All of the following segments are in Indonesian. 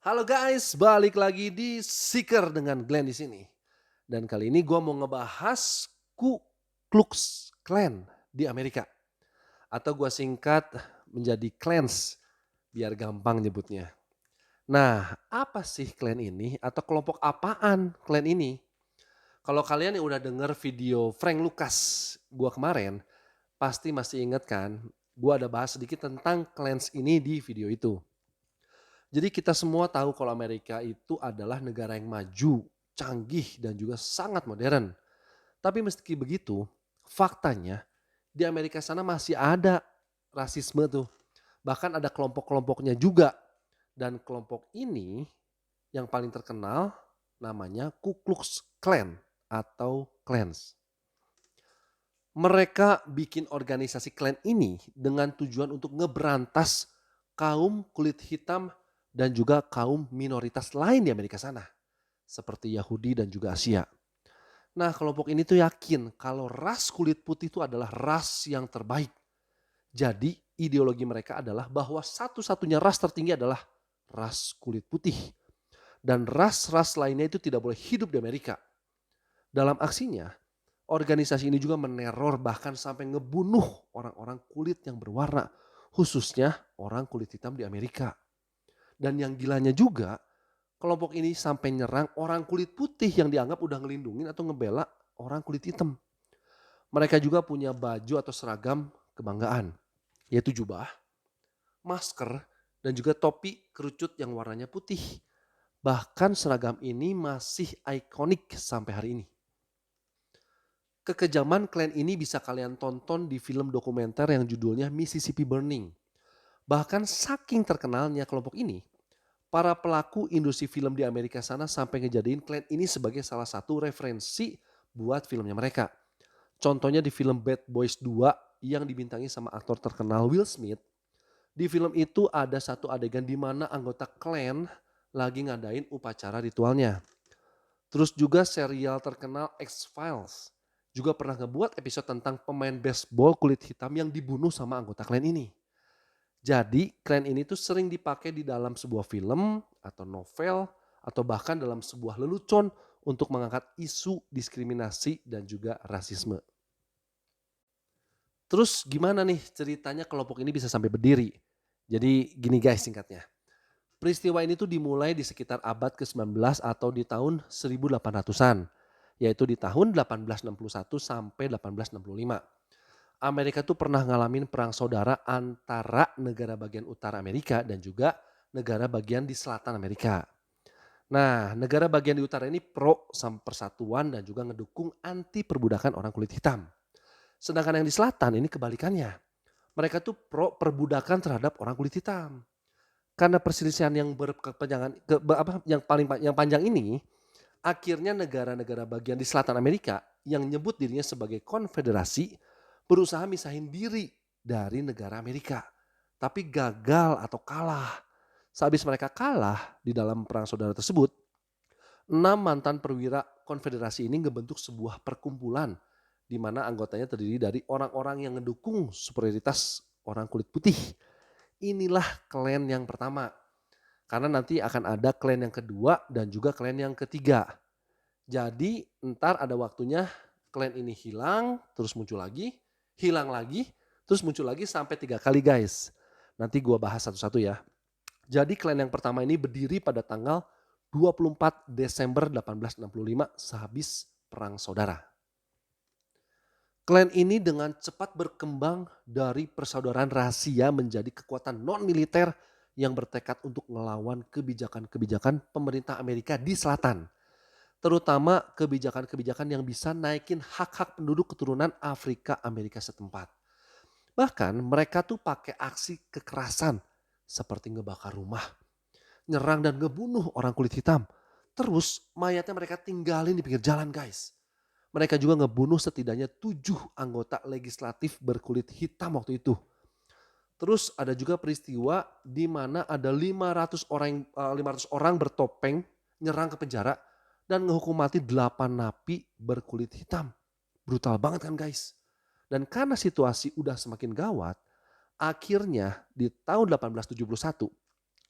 Halo guys, balik lagi di Seeker dengan Glenn di sini. Dan kali ini gue mau ngebahas Ku Klux Klan di Amerika. Atau gue singkat menjadi Klans biar gampang nyebutnya. Nah, apa sih Klan ini atau kelompok apaan Klan ini? Kalau kalian yang udah denger video Frank Lucas gue kemarin, pasti masih inget kan? Gue ada bahas sedikit tentang Klans ini di video itu. Jadi kita semua tahu kalau Amerika itu adalah negara yang maju, canggih dan juga sangat modern. Tapi meski begitu, faktanya di Amerika sana masih ada rasisme tuh. Bahkan ada kelompok-kelompoknya juga. Dan kelompok ini yang paling terkenal namanya Ku Klux Klan atau Klans. Mereka bikin organisasi Klan ini dengan tujuan untuk ngeberantas kaum kulit hitam dan juga kaum minoritas lain di Amerika sana. Seperti Yahudi dan juga Asia. Nah, kelompok ini tuh yakin kalau ras kulit putih itu adalah ras yang terbaik. Jadi ideologi mereka adalah bahwa satu-satunya ras tertinggi adalah ras kulit putih. Dan ras-ras lainnya itu tidak boleh hidup di Amerika. Dalam aksinya, organisasi ini juga meneror bahkan sampai ngebunuh orang-orang kulit yang berwarna. Khususnya orang kulit hitam di Amerika. Dan yang gilanya juga, kelompok ini sampai nyerang orang kulit putih yang dianggap udah ngelindungin atau ngebela orang kulit hitam. Mereka juga punya baju atau seragam kebanggaan, yaitu jubah, masker, dan juga topi kerucut yang warnanya putih. Bahkan seragam ini masih ikonik sampai hari ini. Kekejaman klan ini bisa kalian tonton di film dokumenter yang judulnya Mississippi Burning. Bahkan saking terkenalnya kelompok ini, para pelaku industri film di Amerika sana sampai ngejadiin klan ini sebagai salah satu referensi buat filmnya mereka. Contohnya di film Bad Boys 2 yang dibintangi sama aktor terkenal Will Smith. Di film itu ada satu adegan di mana anggota klan lagi ngadain upacara ritualnya. Terus juga serial terkenal X-Files juga pernah ngebuat episode tentang pemain baseball kulit hitam yang dibunuh sama anggota klan ini. Jadi klan ini tuh sering dipakai di dalam sebuah film atau novel atau bahkan dalam sebuah lelucon untuk mengangkat isu diskriminasi dan juga rasisme. Terus gimana nih ceritanya kelompok ini bisa sampai berdiri? Jadi gini guys singkatnya. Peristiwa ini tuh dimulai di sekitar abad ke-19 atau di tahun 1800-an. Yaitu di tahun 1861 sampai 1865. Amerika tuh pernah ngalamin perang saudara antara negara bagian utara Amerika dan juga negara bagian di selatan Amerika. Nah, negara bagian di utara ini pro sama persatuan dan juga ngedukung anti perbudakan orang kulit hitam. Sedangkan yang di selatan ini kebalikannya. Mereka tuh pro perbudakan terhadap orang kulit hitam. Karena perselisihan yang berkepanjangan yang panjang ini, akhirnya negara-negara bagian di selatan Amerika yang nyebut dirinya sebagai konfederasi berusaha misahin diri dari negara Amerika. Tapi gagal atau kalah. Sehabis mereka kalah di dalam perang saudara tersebut, 6 mantan perwira konfederasi ini ngebentuk sebuah perkumpulan di mana anggotanya terdiri dari orang-orang yang ngedukung superioritas orang kulit putih. Inilah klan yang pertama. Karena nanti akan ada klan yang kedua dan juga klan yang ketiga. Jadi entar ada waktunya klan ini hilang, terus muncul lagi, hilang lagi, terus muncul lagi sampai 3 kali guys. Nanti gua bahas satu-satu ya. Jadi klan yang pertama ini berdiri pada tanggal 24 Desember 1865 sehabis Perang Saudara. Klan ini dengan cepat berkembang dari persaudaraan rahasia menjadi kekuatan non-militer yang bertekad untuk melawan kebijakan-kebijakan pemerintah Amerika di selatan. Terutama kebijakan-kebijakan yang bisa naikin hak-hak penduduk keturunan Afrika Amerika setempat. Bahkan mereka tuh pakai aksi kekerasan seperti ngebakar rumah, nyerang dan ngebunuh orang kulit hitam. Terus mayatnya mereka tinggalin di pinggir jalan guys. Mereka juga ngebunuh setidaknya 7 anggota legislatif berkulit hitam waktu itu. Terus ada juga peristiwa di mana ada 500 orang bertopeng nyerang ke penjara dan ngehukum mati 8 napi berkulit hitam. Brutal banget kan guys. Dan karena situasi udah semakin gawat, akhirnya di tahun 1871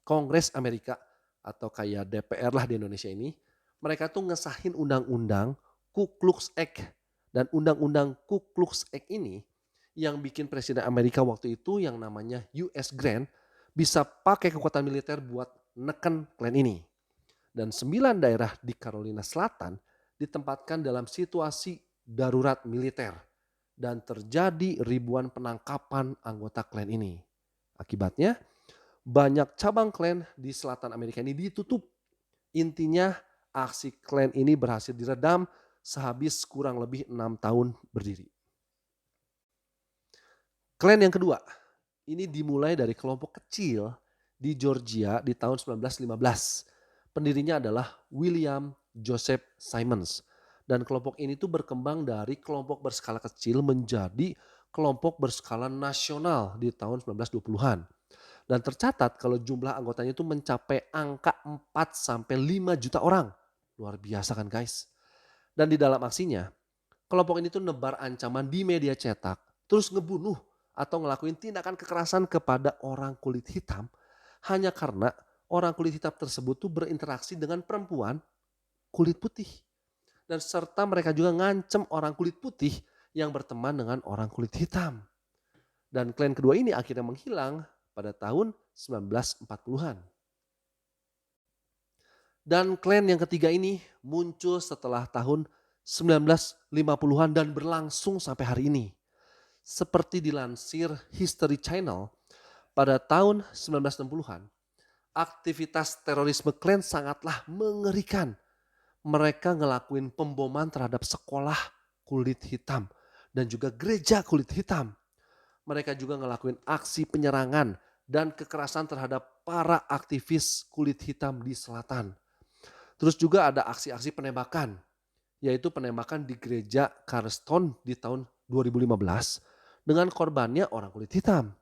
Kongres Amerika atau kayak DPR lah di Indonesia ini, mereka tuh ngesahin undang-undang Ku Klux Act. Dan undang-undang Ku Klux Act ini yang bikin presiden Amerika waktu itu yang namanya US Grant bisa pakai kekuatan militer buat neken klan ini. Dan 9 daerah di Carolina Selatan ditempatkan dalam situasi darurat militer. Dan terjadi ribuan penangkapan anggota klan ini. Akibatnya banyak cabang klan di selatan Amerika ini ditutup. Intinya aksi klan ini berhasil diredam sehabis kurang lebih 6 tahun berdiri. Klan yang kedua, ini dimulai dari kelompok kecil di Georgia di tahun 1915. Pendirinya adalah William Joseph Simons. Dan kelompok ini tuh berkembang dari kelompok berskala kecil menjadi kelompok berskala nasional di tahun 1920-an. Dan tercatat kalau jumlah anggotanya itu mencapai angka 4 sampai 5 juta orang. Luar biasa kan guys. Dan di dalam aksinya, kelompok ini tuh nebar ancaman di media cetak, terus ngebunuh atau ngelakuin tindakan kekerasan kepada orang kulit hitam hanya karena orang kulit hitam tersebut tuh berinteraksi dengan perempuan kulit putih. Dan serta mereka juga ngancem orang kulit putih yang berteman dengan orang kulit hitam. Dan klan kedua ini akhirnya menghilang pada tahun 1940-an. Dan klan yang ketiga ini muncul setelah tahun 1950-an dan berlangsung sampai hari ini. Seperti dilansir History Channel, pada tahun 1960-an, aktivitas terorisme klan sangatlah mengerikan. Mereka ngelakuin pemboman terhadap sekolah kulit hitam dan juga gereja kulit hitam. Mereka juga ngelakuin aksi penyerangan dan kekerasan terhadap para aktivis kulit hitam di selatan. Terus juga ada aksi-aksi penembakan, yaitu penembakan di gereja Carston di tahun 2015 dengan korbannya orang kulit hitam.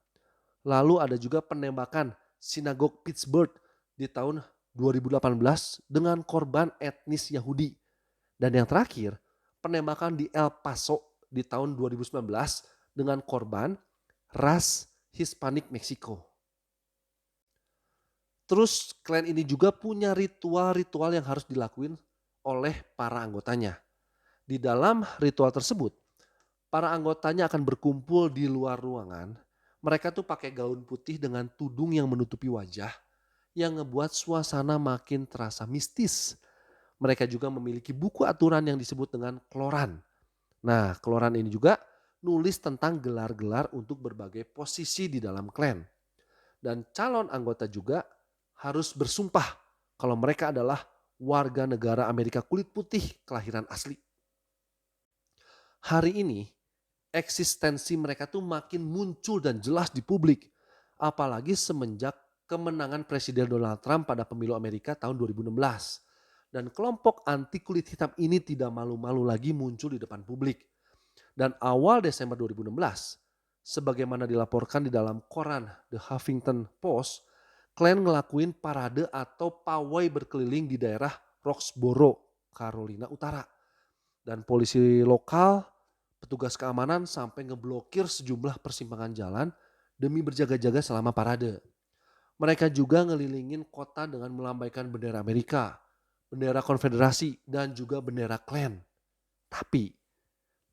Lalu ada juga penembakan sinagog Pittsburgh di tahun 2018 dengan korban etnis Yahudi. Dan yang terakhir, penembakan di El Paso di tahun 2019 dengan korban ras Hispanik Meksiko. Terus klan ini juga punya ritual-ritual yang harus dilakuin oleh para anggotanya. Di dalam ritual tersebut, para anggotanya akan berkumpul di luar ruangan. Mereka tuh pakai gaun putih dengan tudung yang menutupi wajah yang ngebuat suasana makin terasa mistis. Mereka juga memiliki buku aturan yang disebut dengan kloran. Nah, kloran ini juga nulis tentang gelar-gelar untuk berbagai posisi di dalam klan. Dan calon anggota juga harus bersumpah kalau mereka adalah warga negara Amerika kulit putih kelahiran asli. Hari ini eksistensi mereka tuh makin muncul dan jelas di publik. Apalagi semenjak kemenangan Presiden Donald Trump pada pemilu Amerika tahun 2016. Dan kelompok anti kulit hitam ini tidak malu-malu lagi muncul di depan publik. Dan awal Desember 2016, sebagaimana dilaporkan di dalam koran The Huffington Post, klan ngelakuin parade atau pawai berkeliling di daerah Roxboro, Carolina Utara. Dan polisi lokal, petugas keamanan sampai ngeblokir sejumlah persimpangan jalan demi berjaga-jaga selama parade. Mereka juga ngelilingin kota dengan melambaikan bendera Amerika, bendera konfederasi, dan juga bendera klan. Tapi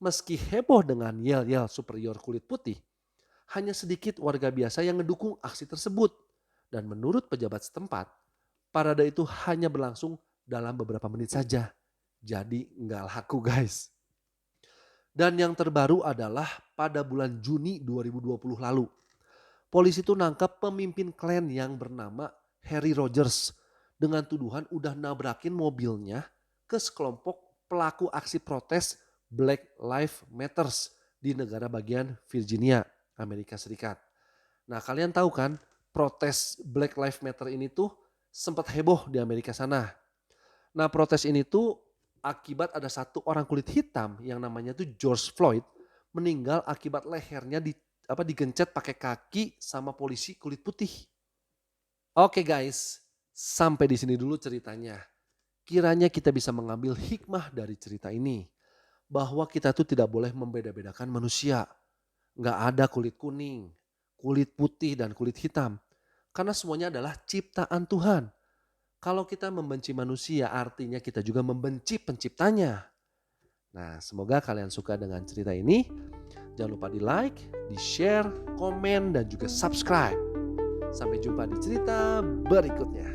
meski heboh dengan yel-yel superior kulit putih, hanya sedikit warga biasa yang ngedukung aksi tersebut. Dan menurut pejabat setempat, parade itu hanya berlangsung dalam beberapa menit saja. Jadi nggak laku guys. Dan yang terbaru adalah pada bulan Juni 2020 lalu. Polisi itu nangkap pemimpin klan yang bernama Harry Rogers dengan tuduhan udah nabrakin mobilnya ke sekelompok pelaku aksi protes Black Lives Matter di negara bagian Virginia, Amerika Serikat. Nah, kalian tahu kan protes Black Lives Matter ini tuh sempat heboh di Amerika sana. Nah, protes ini tuh akibat ada satu orang kulit hitam yang namanya tuh George Floyd meninggal akibat lehernya digencet pakai kaki sama polisi kulit putih. Oke guys, sampai di sini dulu ceritanya. Kiranya kita bisa mengambil hikmah dari cerita ini. Bahwa kita tuh tidak boleh membeda-bedakan manusia. Nggak ada kulit kuning, kulit putih dan kulit hitam. Karena semuanya adalah ciptaan Tuhan. Kalau kita membenci manusia artinya kita juga membenci penciptanya. Nah, semoga kalian suka dengan cerita ini. Jangan lupa di like, di share, komen, dan juga subscribe. Sampai jumpa di cerita berikutnya.